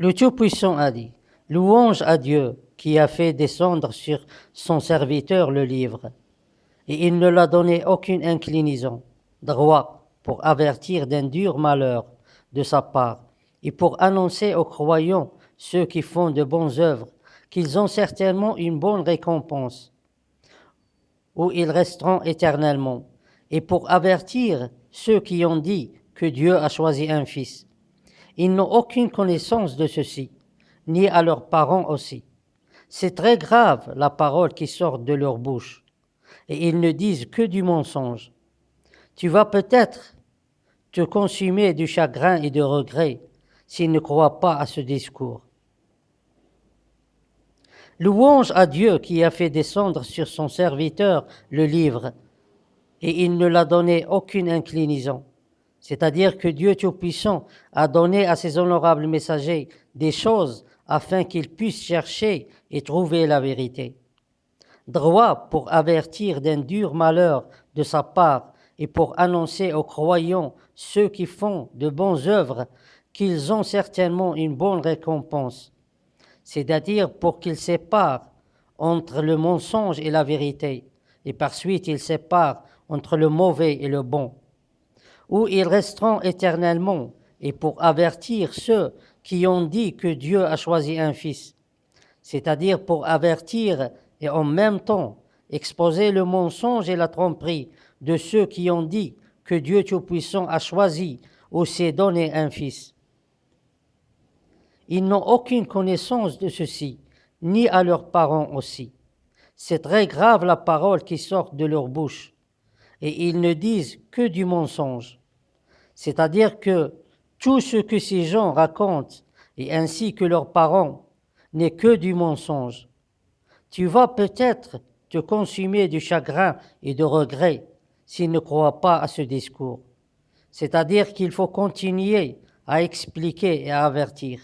Le Tout-Puissant a dit, louange à Dieu qui a fait descendre sur son serviteur le livre, et il ne l'a donné aucune inclinaison, droit pour avertir d'un dur malheur de sa part, et pour annoncer aux croyants, ceux qui font de bonnes œuvres, qu'ils ont certainement une bonne récompense, où ils resteront éternellement, et pour avertir ceux qui ont dit que Dieu a choisi un fils. Ils n'ont aucune connaissance de ceci, ni à leurs parents aussi. C'est très grave la parole qui sort de leur bouche, et ils ne disent que du mensonge. Tu vas peut-être te consumer du chagrin et de regret s'ils ne croient pas à ce discours. Louange à Dieu qui a fait descendre sur son serviteur le livre, et il ne l'a donné aucune inclinaison. C'est-à-dire que Dieu Tout-Puissant a donné à ses honorables messagers des choses afin qu'ils puissent chercher et trouver la vérité. Droit pour avertir d'un dur malheur de sa part et pour annoncer aux croyants, ceux qui font de bonnes œuvres, qu'ils ont certainement une bonne récompense. C'est-à-dire pour qu'ils séparent entre le mensonge et la vérité, et par suite ils séparent entre le mauvais et le bon, où ils resteront éternellement, et pour avertir ceux qui ont dit que Dieu a choisi un fils, c'est-à-dire pour avertir et en même temps exposer le mensonge et la tromperie de ceux qui ont dit que Dieu Tout-Puissant a choisi ou s'est donné un fils. Ils n'ont aucune connaissance de ceci, ni à leurs parents aussi. C'est très grave la parole qui sort de leur bouche, et ils ne disent que du mensonge. C'est-à-dire que tout ce que ces gens racontent, et ainsi que leurs parents, n'est que du mensonge. Tu vas peut-être te consumer du chagrin et de regret s'ils ne croient pas à ce discours. C'est-à-dire qu'il faut continuer à expliquer et à avertir.